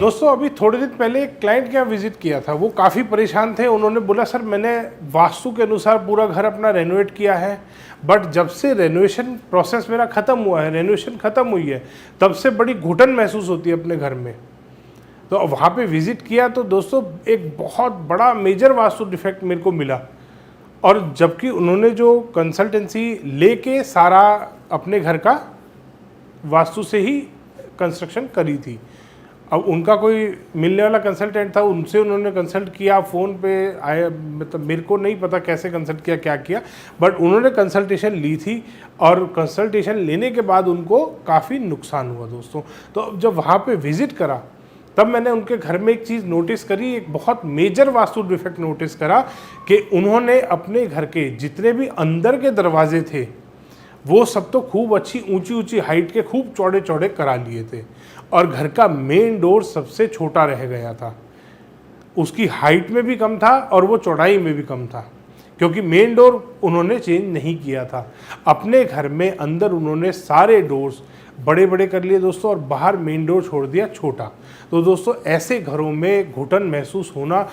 दोस्तों अभी थोड़े दिन पहले एक क्लाइंट के यहाँ विजिट किया था। वो काफ़ी परेशान थे। उन्होंने बोला सर मैंने वास्तु के अनुसार पूरा घर अपना रेनोवेट किया है, बट जब से रेनोवेशन प्रोसेस मेरा ख़त्म हुआ है, रेनोवेशन ख़त्म हुई है, तब से बड़ी घुटन महसूस होती है अपने घर में। तो वहाँ पे विज़िट किया तो दोस्तों एक बहुत बड़ा मेजर वास्तु डिफेक्ट मेरे को मिला, और जबकि उन्होंने जो कंसल्टेंसी लेके सारा अपने घर का वास्तु से ही कंस्ट्रक्शन करी थी। अब उनका कोई मिलने वाला कंसल्टेंट था, उनसे उन्होंने कंसल्ट किया, फ़ोन पे आया, मतलब मेरे को नहीं पता कैसे कंसल्ट किया, क्या किया, बट उन्होंने कंसल्टेशन ली थी और कंसल्टेशन लेने के बाद उनको काफ़ी नुकसान हुआ दोस्तों। तो जब वहाँ पे विज़िट करा तब मैंने उनके घर में एक चीज़ नोटिस करी, एक बहुत मेजर वास्तु डिफेक्ट नोटिस करा कि उन्होंने अपने घर के जितने भी अंदर के दरवाजे थे वो सब तो खूब अच्छी ऊंची ऊंची हाइट के खूब चौड़े चौड़े करा लिए थे, और घर का मेन डोर सबसे छोटा रह गया था। उसकी हाइट में भी कम था और वो चौड़ाई में भी कम था, क्योंकि मेन डोर उन्होंने चेंज नहीं किया था। अपने घर में अंदर उन्होंने सारे डोर्स बड़े बड़े कर लिए दोस्तों, और बाहर मेन डोर छोड़ दिया छोटा। तो दोस्तों ऐसे घरों में घुटन महसूस होना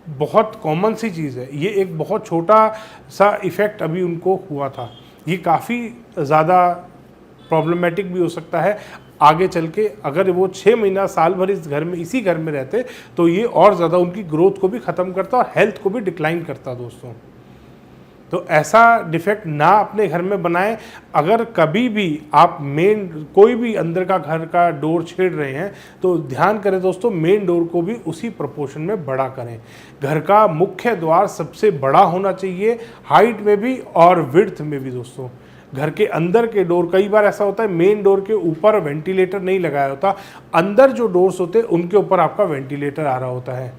बहुत कॉमन सी चीज़ है। ये एक बहुत छोटा सा इफ़ेक्ट अभी उनको हुआ था, ये काफ़ी ज़्यादा प्रॉब्लमेटिक भी हो सकता है आगे चल के। अगर वो 6 महीना साल भर इस घर में, इसी घर में रहते, तो ये और ज़्यादा उनकी ग्रोथ को भी ख़त्म करता और हेल्थ को भी डिक्लाइन करता दोस्तों। तो ऐसा डिफेक्ट ना अपने घर में बनाएं। अगर कभी भी आप कोई भी अंदर का घर का डोर छेड़ रहे हैं तो ध्यान करें दोस्तों, मेन डोर को भी उसी प्रोपोर्शन में बड़ा करें। घर का मुख्य द्वार सबसे बड़ा होना चाहिए, हाइट में भी और विड्थ में भी दोस्तों। घर के अंदर के डोर, कई बार ऐसा होता है मेन डोर के ऊपर वेंटिलेटर नहीं लगाया होता, अंदर जो डोर्स होते हैं उनके ऊपर आपका वेंटिलेटर आ रहा होता है,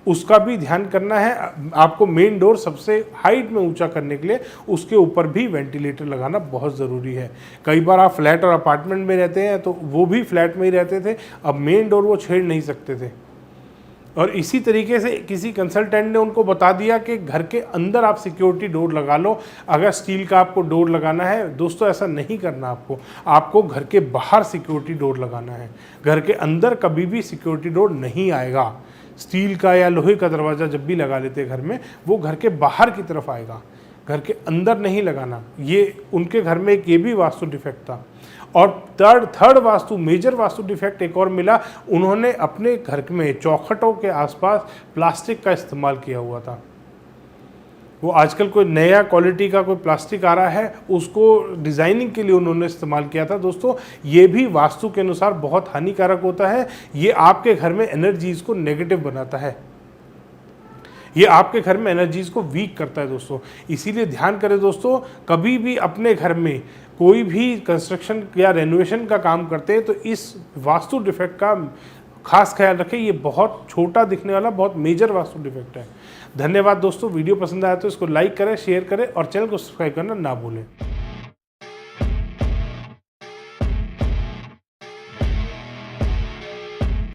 उसका भी ध्यान करना है। आपको मेन डोर सबसे हाइट में ऊंचा करने के लिए उसके ऊपर भी वेंटिलेटर लगाना बहुत ज़रूरी है। कई बार आप फ्लैट और अपार्टमेंट में रहते हैं, तो वो भी फ्लैट में ही रहते थे, अब मेन डोर वो छेड़ नहीं सकते थे, और इसी तरीके से किसी कंसल्टेंट ने उनको बता दिया कि घर के अंदर आप सिक्योरिटी डोर लगा लो। अगर स्टील का आपको डोर लगाना है दोस्तों, ऐसा नहीं करना आपको घर के बाहर सिक्योरिटी डोर लगाना है। घर के अंदर कभी भी सिक्योरिटी डोर नहीं आएगा। स्टील का या लोहे का दरवाज़ा जब भी लगा लेते हैं घर में, वो घर के बाहर की तरफ आएगा, घर के अंदर नहीं लगाना। ये उनके घर में एक ये भी वास्तु डिफेक्ट था। और third vastu major vastu defect एक और मिला, उन्होंने अपने घर में चौखटों के आसपास प्लास्टिक का इस्तेमाल किया हुआ था। वो आजकल कोई नया क्वालिटी का कोई प्लास्टिक आ रहा है, उसको डिज़ाइनिंग के लिए उन्होंने इस्तेमाल किया था दोस्तों। ये भी वास्तु के अनुसार बहुत हानिकारक होता है। ये आपके घर में एनर्जीज़ को नेगेटिव बनाता है, ये आपके घर में एनर्जीज़ को वीक करता है दोस्तों। इसीलिए ध्यान करें दोस्तों, कभी भी अपने घर में कोई भी कंस्ट्रक्शन या रेनोवेशन का काम करते हैं तो इस वास्तु डिफेक्ट का खास ख्याल रखें। ये बहुत छोटा दिखने वाला बहुत मेजर वास्तु डिफेक्ट है। धन्यवाद दोस्तों। वीडियो पसंद आया तो इसको लाइक करें, शेयर करें और चैनल को सब्सक्राइब करना ना भूलें।